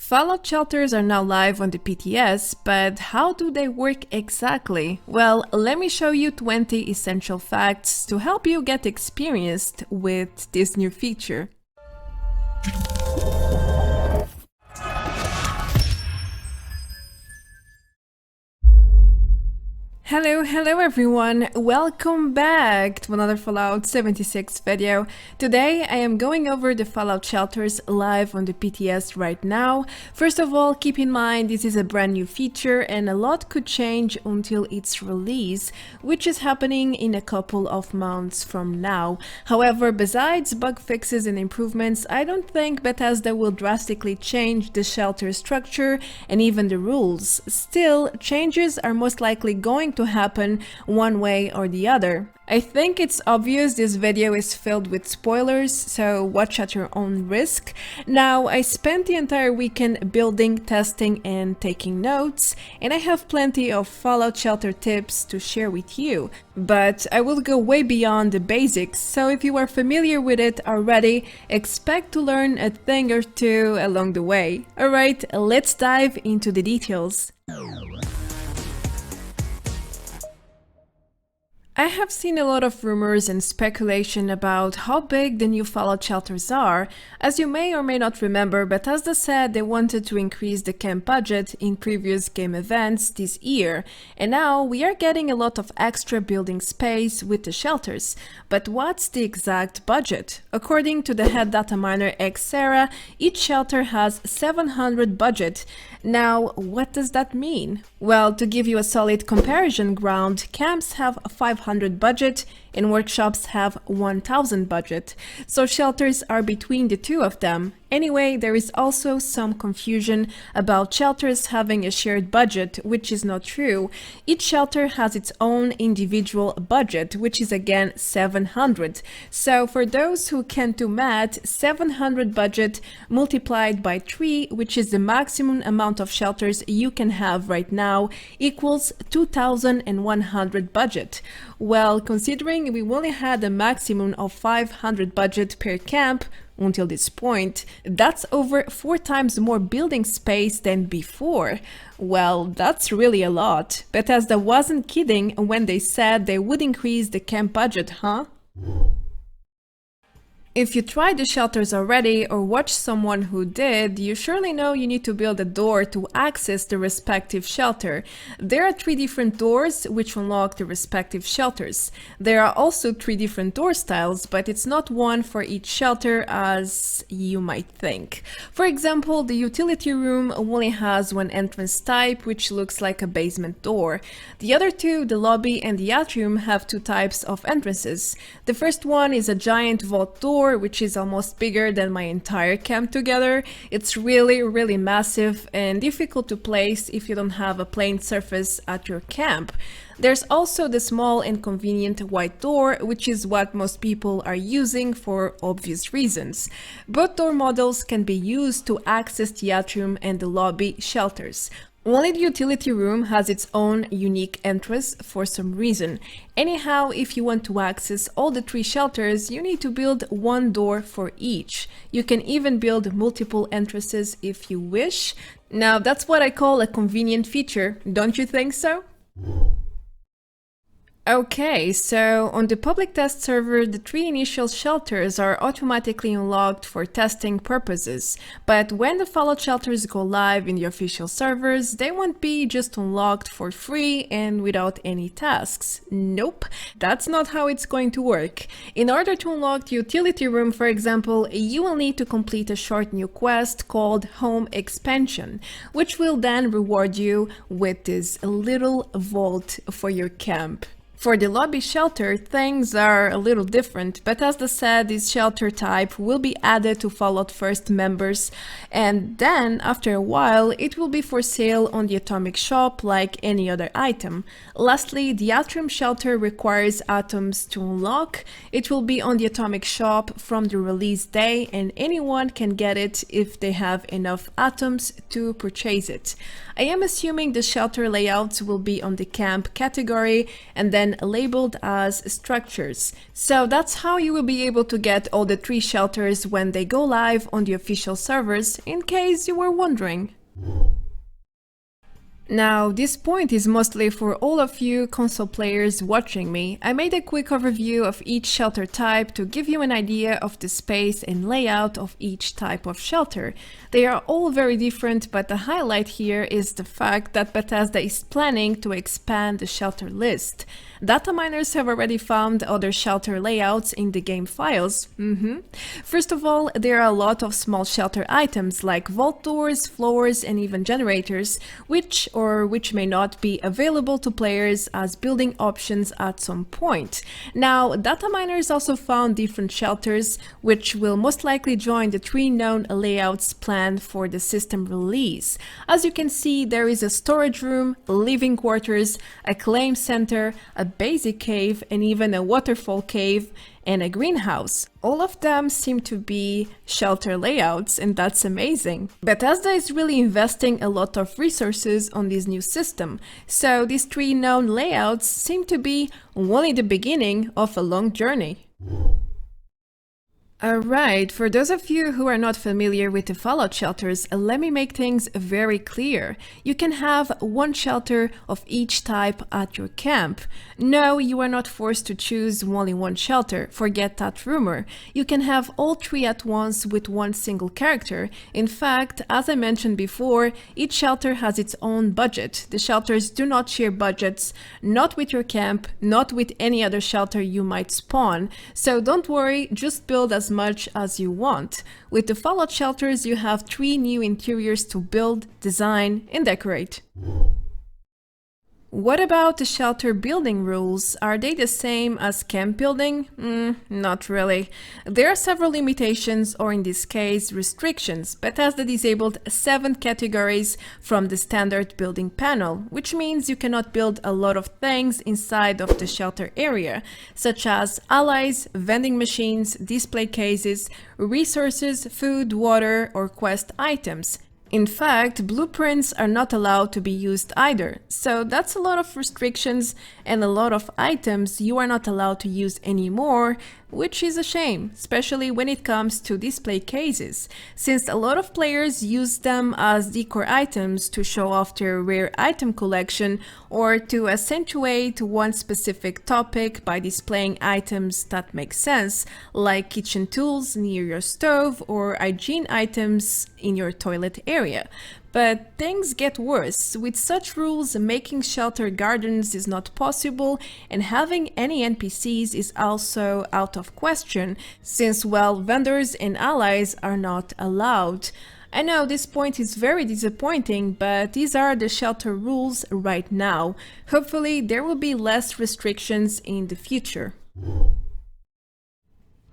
Fallout shelters are now live on the PTS, but how do they work exactly? Well, let me show you 20 essential facts to help you get experienced with this new feature. Hello everyone, welcome back to another Fallout 76 video. Today I am going over the Fallout shelters live on the PTS right now. First of all, keep in mind this is a brand new feature and a lot could change until its release, which is happening in a couple of months from now. However, besides bug fixes and improvements, I don't think Bethesda will drastically change the shelter structure and even the rules. Still, changes are most likely going to happen one way or the other. I think it's obvious this video is filled with spoilers, so watch at your own risk. Now, I spent the entire weekend building, testing and taking notes, and I have plenty of Fallout shelter tips to share with you. But I will go way beyond the basics, so if you are familiar with it already, expect to learn a thing or two along the way. Alright, let's dive into the details. I have seen a lot of rumors and speculation about how big the new Fallout shelters are. As you may or may not remember, Bethesda said they wanted to increase the C.A.M.P budget in previous game events this year, and now we are getting a lot of extra building space with the shelters. But what's the exact budget? According to the head data miner Xera, each shelter has 700 budget. Now, what does that mean? Well, to give you a solid comparison ground, camps have 500 budget and workshops have 1000 budget, so shelters are between the two of them. Anyway, there is also some confusion about shelters having a shared budget, which is not true. Each shelter has its own individual budget, which is again 700. So for those who can't do math, 700 budget multiplied by 3, which is the maximum amount of shelters you can have right now, equals 2100 budget. Well, considering we only had a maximum of 500 budget per camp until this point, that's over 4 times more building space than before. Well, that's really a lot. Bethesda wasn't kidding when they said they would increase the camp budget, huh? If you tried the shelters already or watched someone who did, you surely know you need to build a door to access the respective shelter. There are 3 different doors which unlock the respective shelters. There are also 3 different door styles, but it's not one for each shelter as you might think. For example, the utility room only has one entrance type, which looks like a basement door. The other 2, the lobby and the atrium, have 2 types of entrances. The first one is a giant vault door, which is almost bigger than my entire camp together. It's really massive and difficult to place if you don't have a plain surface at your camp. There's also the small and convenient white door, which is what most people are using for obvious reasons. Both door models can be used to access the atrium and the lobby shelters. Only the utility room has its own unique entrance for some reason. Anyhow, if you want to access all the 3 shelters, you need to build 1 door for each. You can even build multiple entrances if you wish. Now, that's what I call a convenient feature, don't you think so? Okay, so on the public test server, the 3 initial shelters are automatically unlocked for testing purposes. But when the Fallout shelters go live in the official servers, they won't be just unlocked for free and without any tasks. Nope, that's not how it's going to work. In order to unlock the utility room, for example, you will need to complete a short new quest called Home Expansion, which will then reward you with this little vault for your camp. For the lobby shelter, things are a little different. Bethesda said this shelter type will be added to Fallout First members, and then, after a while, it will be for sale on the Atomic Shop like any other item. Lastly, the Atrium shelter requires atoms to unlock. It will be on the Atomic Shop from the release day, and anyone can get it if they have enough atoms to purchase it. I am assuming the shelter layouts will be on the camp category, and then then labeled as structures. So that's how you will be able to get all the 3 shelters when they go live on the official servers, in case you were wondering. Now, this point is mostly for all of you console players watching me. I made a quick overview of each shelter type to give you an idea of the space and layout of each type of shelter. They are all very different, but the highlight here is the fact that Bethesda is planning to expand the shelter list. Data miners have already found other shelter layouts in the game files. First of all, there are a lot of small shelter items like vault doors, floors, and even generators, which may not be available to players as building options at some point. Now, data miners also found different shelters, which will most likely join the 3 known layouts planned for the system release. As you can see, there is a storage room, living quarters, a claim center, a basic cave, and even a waterfall cave and a greenhouse. All of them seem to be shelter layouts, and that's amazing. Bethesda is really investing a lot of resources on this new system, so these 3 known layouts seem to be only the beginning of a long journey. Alright, for those of you who are not familiar with the Fallout shelters, let me make things very clear. You can have 1 shelter of each type at your camp. No, you are not forced to choose only 1 shelter, forget that rumor. You can have all 3 at once with 1 single character. In fact, as I mentioned before, each shelter has its own budget. The shelters do not share budgets, not with your camp, not with any other shelter you might spawn. So don't worry, just build as much as you want. With the Fallout shelters, you have 3 new interiors to build, design, and decorate. What about the shelter building rules? Are they the same as camp building? Not really. There are several limitations, or in this case, restrictions. Bethesda disabled 7 categories from the standard building panel, which means you cannot build a lot of things inside of the shelter area, such as allies, vending machines, display cases, resources, food, water, or quest items. In fact, blueprints are not allowed to be used either, so that's a lot of restrictions and a lot of items you are not allowed to use anymore, which is a shame, especially when it comes to display cases, since a lot of players use them as decor items to show off their rare item collection or to accentuate one specific topic by displaying items that make sense, like kitchen tools near your stove or hygiene items in your toilet area. But things get worse. With such rules, making shelter gardens is not possible, and having any NPCs is also out of question, since, well, vendors and allies are not allowed. I know this point is very disappointing, but these are the shelter rules right now. Hopefully, there will be less restrictions in the future.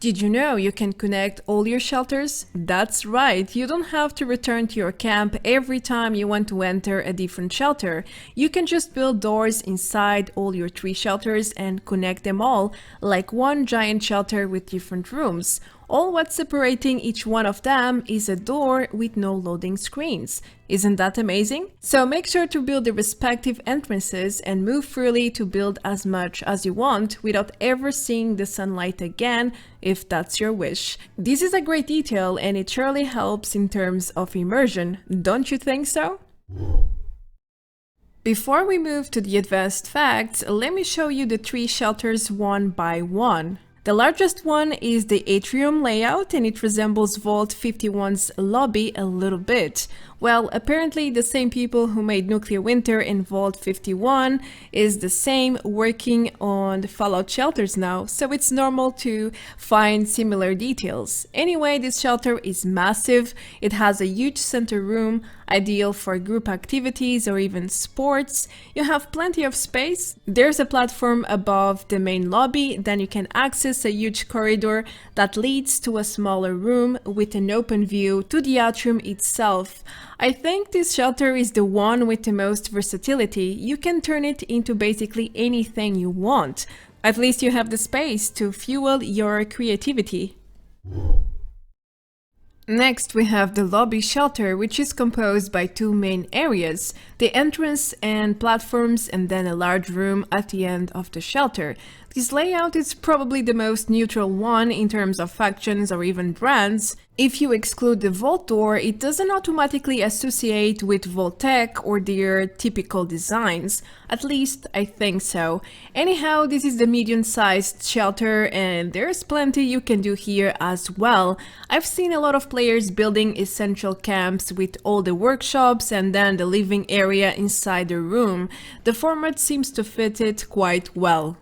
Did you know you can connect all your shelters? That's right, you don't have to return to your camp every time you want to enter a different shelter. You can just build doors inside all your 3 shelters and connect them all, like one giant shelter with different rooms. All what's separating each one of them is a door with no loading screens. Isn't that amazing? So make sure to build the respective entrances and move freely to build as much as you want without ever seeing the sunlight again, if that's your wish. This is a great detail and it surely helps in terms of immersion, don't you think so? Before we move to the advanced facts, let me show you the 3 shelters one by one. The largest one is the Atrium layout, and it resembles Vault 51's lobby a little bit. Well, apparently the same people who made Nuclear Winter and Vault 51 is the same working on the Fallout shelters now, so it's normal to find similar details. Anyway, this shelter is massive. It has a huge center room, ideal for group activities or even sports. You have plenty of space. There's a platform above the main lobby, then you can access a huge corridor that leads to a smaller room with an open view to the Atrium itself. I think this shelter is the one with the most versatility. You can turn it into basically anything you want. At least you have the space to fuel your creativity. Next, we have the lobby shelter, which is composed by two main areas, the entrance and platforms, and then a large room at the end of the shelter. This layout is probably the most neutral one in terms of factions or even brands. If you exclude the Vault door, it doesn't automatically associate with Vault-Tec or their typical designs. At least, I think so. Anyhow, this is the medium-sized shelter and there's plenty you can do here as well. I've seen a lot of players building essential camps with all the workshops and then the living area inside the room. The format seems to fit it quite well.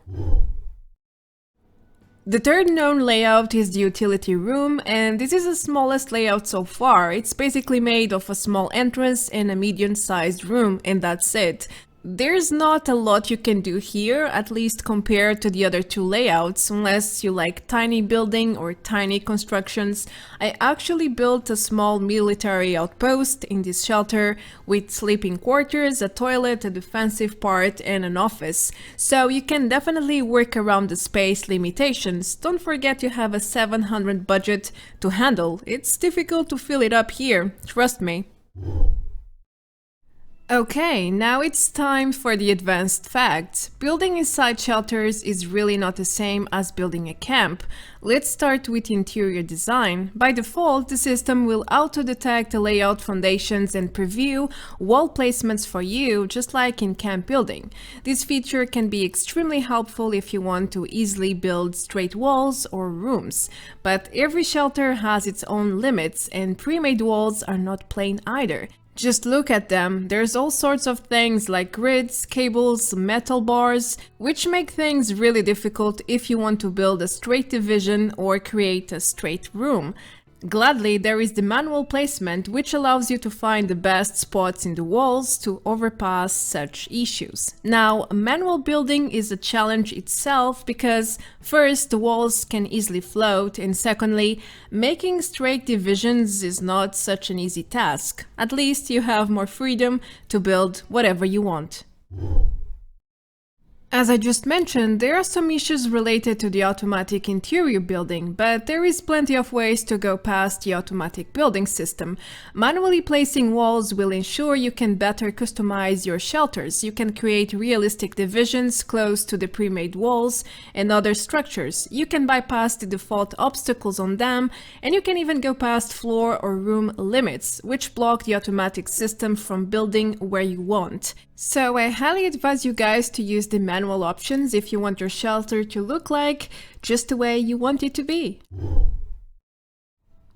The third known layout is the utility room, and this is the smallest layout so far. It's basically made of a small entrance and a medium-sized room, and that's it. There's not a lot you can do here, at least compared to the other two layouts, unless you like tiny building or tiny constructions. I actually built a small military outpost in this shelter with sleeping quarters, a toilet, a defensive part, and an office. So you can definitely work around the space limitations. Don't forget you have a 700 budget to handle. It's difficult to fill it up here, trust me. Okay, now it's time for the advanced facts. Building inside shelters is really not the same as building a camp. Let's start with interior design. By default, the system will auto-detect the layout foundations and preview wall placements for you, just like in camp building. This feature can be extremely helpful if you want to easily build straight walls or rooms. But every shelter has its own limits, and pre-made walls are not plain either. Just look at them, there's all sorts of things like grids, cables, metal bars, which make things really difficult if you want to build a straight division or create a straight room. Gladly, there is the manual placement, which allows you to find the best spots in the walls to overpass such issues. Now, manual building is a challenge itself because, first, the walls can easily float, and secondly, making straight divisions is not such an easy task. At least you have more freedom to build whatever you want. As I just mentioned, there are some issues related to the automatic interior building, but there is plenty of ways to go past the automatic building system. Manually placing walls will ensure you can better customize your shelters. You can create realistic divisions close to the pre-made walls and other structures. You can bypass the default obstacles on them, and you can even go past floor or room limits, which block the automatic system from building where you want. So I highly advise you guys to use the manual options if you want your shelter to look like just the way you want it to be.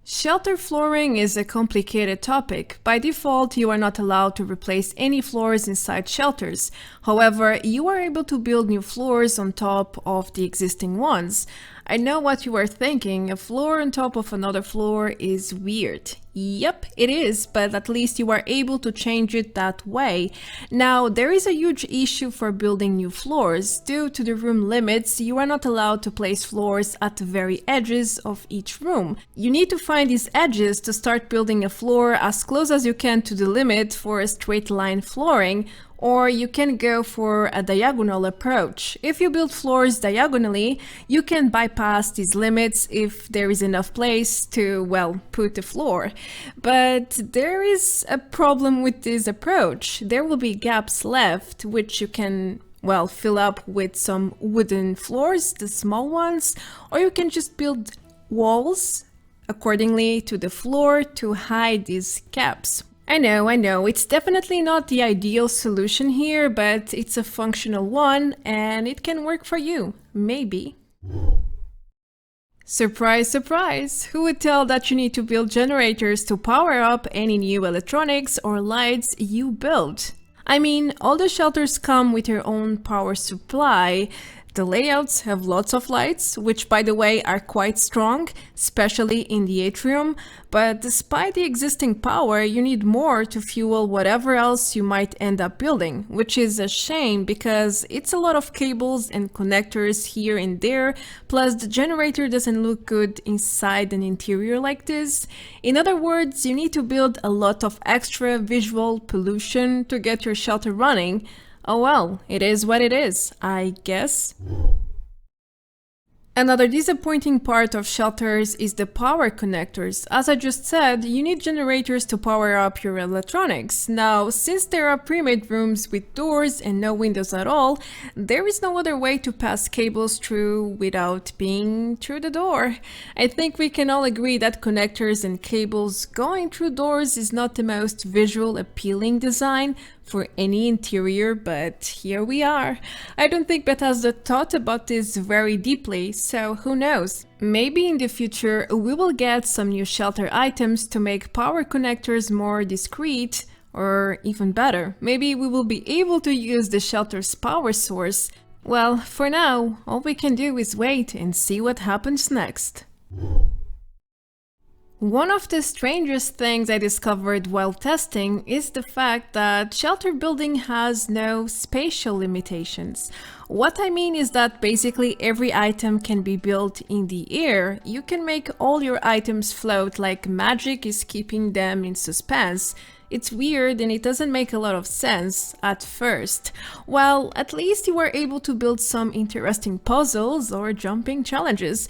Shelter flooring is a complicated topic. By default, you are not allowed to replace any floors inside shelters. However, you are able to build new floors on top of the existing ones. I know what you are thinking, a floor on top of another floor is weird. Yep, it is, but at least you are able to change it that way. Now, there is a huge issue for building new floors. Due to the room limits, you are not allowed to place floors at the very edges of each room. You need to find these edges to start building a floor as close as you can to the limit for a straight line flooring, or you can go for a diagonal approach. If you build floors diagonally, you can bypass these limits if there is enough place to, well, put the floor. But there is a problem with this approach. There will be gaps left, which you can, well, fill up with some wooden floors, the small ones, or you can just build walls accordingly to the floor to hide these gaps. I know, it's definitely not the ideal solution here, but it's a functional one and it can work for you, maybe. Surprise, surprise! Who would tell that you need to build generators to power up any new electronics or lights you build? I mean, all the shelters come with their own power supply. The layouts have lots of lights, which by the way are quite strong, especially in the Atrium, but despite the existing power, you need more to fuel whatever else you might end up building, which is a shame because it's a lot of cables and connectors here and there, plus the generator doesn't look good inside an interior like this. In other words, you need to build a lot of extra visual pollution to get your shelter running. Oh well, it is what it is, I guess. Another disappointing part of shelters is the power connectors. As I just said, you need generators to power up your electronics. Now, since there are pre-made rooms with doors and no windows at all, there is no other way to pass cables through without being through the door. I think we can all agree that connectors and cables going through doors is not the most visual appealing design for any interior, but here we are. I don't think Bethesda thought about this very deeply, so who knows? Maybe in the future we will get some new shelter items to make power connectors more discreet, or even better, maybe we will be able to use the shelter's power source. Well, for now, all we can do is wait and see what happens next. One of the strangest things I discovered while testing is the fact that shelter building has no spatial limitations. What I mean is that basically every item can be built in the air. You can make all your items float like magic is keeping them in suspense. It's weird and it doesn't make a lot of sense at first. Well, at least you were able to build some interesting puzzles or jumping challenges.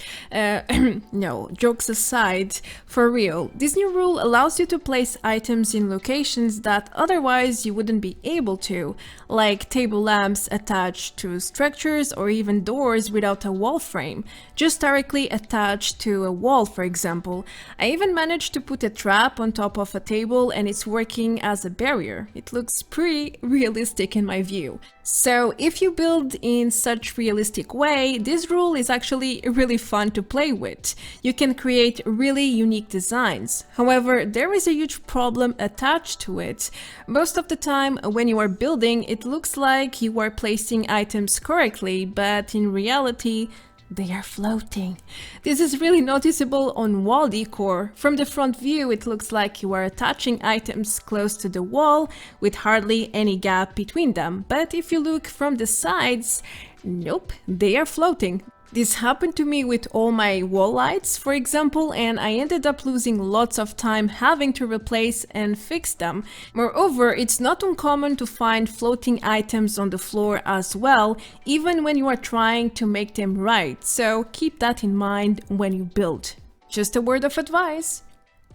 No, jokes aside, for real, this new rule allows you to place items in locations that otherwise you wouldn't be able to, like table lamps attached to structures or even doors without a wall frame, just directly attached to a wall, for example. I even managed to put a trap on top of a table and it's working as a barrier. It looks pretty realistic in my view. So if you build in such realistic way, this rule is actually really fun to play with. You can create really unique designs. However, there is a huge problem attached to it. Most of the time when you are building, it looks like you are placing items correctly, but in reality, they are floating. This is really noticeable on wall decor. From the front view, it looks like you are attaching items close to the wall with hardly any gap between them. But if you look from the sides, nope, they are floating. This happened to me with all my wall lights, for example, and I ended up losing lots of time having to replace and fix them. Moreover, it's not uncommon to find floating items on the floor as well, even when you are trying to make them right, so keep that in mind when you build. Just a word of advice.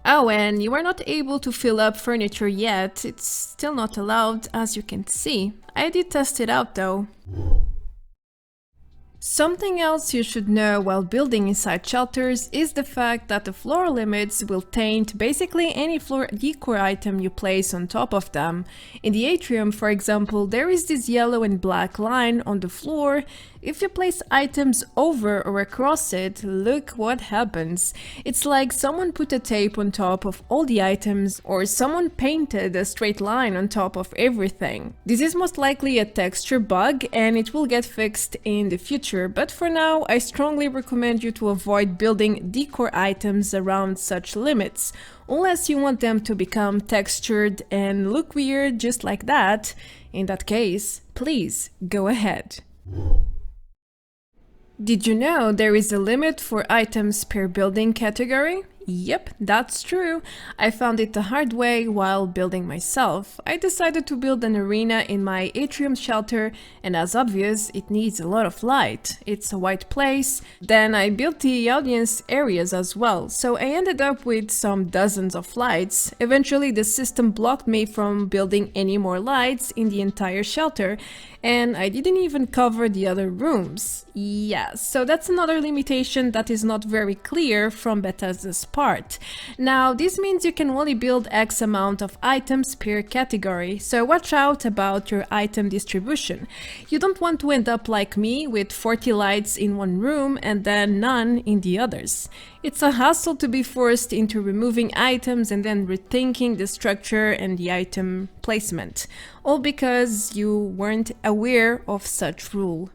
Oh, and you are not able to fill up furniture yet. It's still not allowed, as you can see. I did test it out though. Something else you should know while building inside shelters is the fact that the floor limits will taint basically any floor decor item you place on top of them. In the Atrium, for example, there is this yellow and black line on the floor. If you place items over or across it, look what happens. It's like someone put a tape on top of all the items, or someone painted a straight line on top of everything. This is most likely a texture bug and it will get fixed in the future, but for now I strongly recommend you to avoid building decor items around such limits, unless you want them to become textured and look weird just like that. In that case, please go ahead. Did you know there is a limit for items per building category? Yep, that's true. I found it the hard way while building myself. I decided to build an arena in my Atrium shelter, and as obvious, it needs a lot of light. It's a white place. Then I built the audience areas as well, so I ended up with some dozens of lights. Eventually, the system blocked me from building any more lights in the entire shelter, and I didn't even cover the other rooms. Yeah, so that's another limitation that is not very clear from Bethesda's part. Now, this means you can only build X amount of items per category, so watch out about your item distribution. You don't want to end up like me with 40 lights in one room and then none in the others. It's a hassle to be forced into removing items and then rethinking the structure and the item placement, all because you weren't aware of such rule.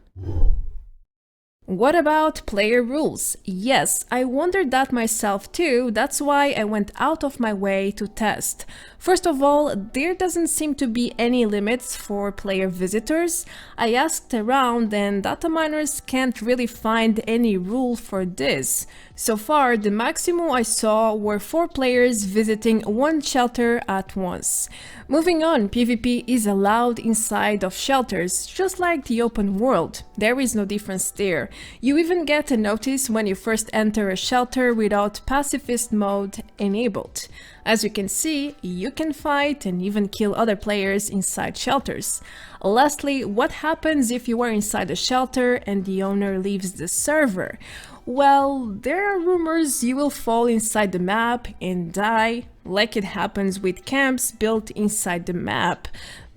What about player rules? Yes, I wondered that myself too, that's why I went out of my way to test. First of all, there doesn't seem to be any limits for player visitors. I asked around and data miners can't really find any rule for this. So far, the maximum I saw were 4 players visiting one shelter at once. Moving on, PvP is allowed inside of shelters, just like the open world. There is no difference there. You even get a notice when you first enter a shelter without pacifist mode enabled. As you can see, you can fight and even kill other players inside shelters. Lastly, what happens if you are inside a shelter and the owner leaves the server? Well, there are rumors you will fall inside the map and die, like it happens with camps built inside the map.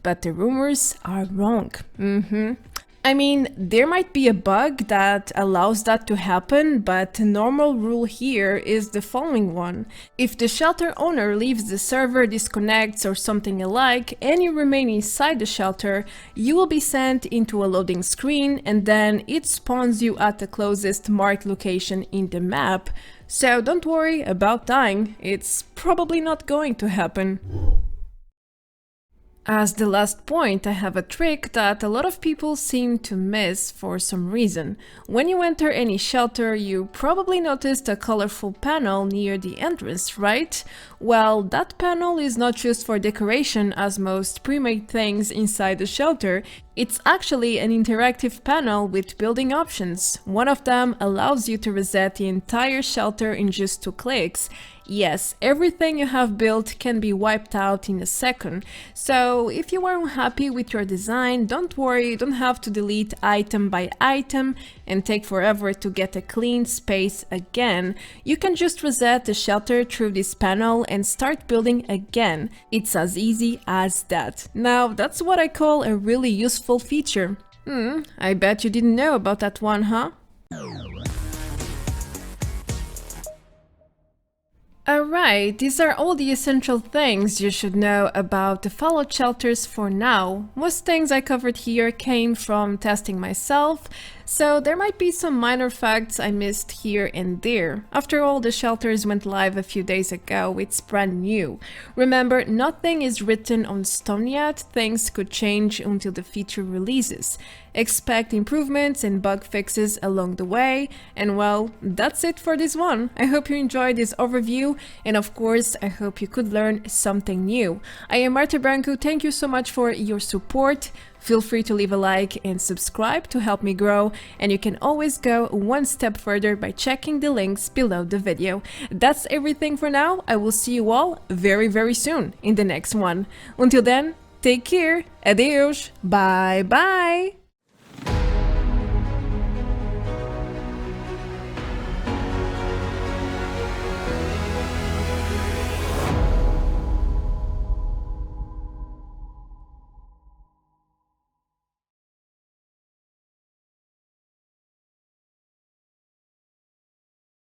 But the rumors are wrong. I mean, there might be a bug that allows that to happen, but the normal rule here is the following one. If the shelter owner leaves the server, disconnects or something alike, and you remain inside the shelter, you will be sent into a loading screen and then it spawns you at the closest marked location in the map. So don't worry about dying, it's probably not going to happen. As the last point, I have a trick that a lot of people seem to miss for some reason. When you enter any shelter, you probably noticed a colorful panel near the entrance, right? Well, that panel is not just for decoration as most pre-made things inside the shelter. It's actually an interactive panel with building options. One of them allows you to reset the entire shelter in just 2 clicks. Yes, everything you have built can be wiped out in a second. So if you are unhappy with your design, don't worry, you don't have to delete item by item and take forever to get a clean space again. You can just reset the shelter through this panel and start building again. It's as easy as that. Now, that's what I call a really useful feature. I bet you didn't know about that one, huh? Alright, these are all the essential things you should know about the fallout shelters for now. Most things I covered here came from testing myself, so there might be some minor facts I missed here and there. After all, the shelters went live a few days ago, it's brand new. Remember, nothing is written on stone yet, things could change until the feature releases. Expect improvements and bug fixes along the way, and well, that's it for this one. I hope you enjoyed this overview, and of course, I hope you could learn something new. I am Marta Branco, thank you so much for your support. Feel free to leave a like and subscribe to help me grow, and you can always go one step further by checking the links below the video. That's everything for now. I will see you all very soon in the next one. Until then, take care, adeus, bye bye!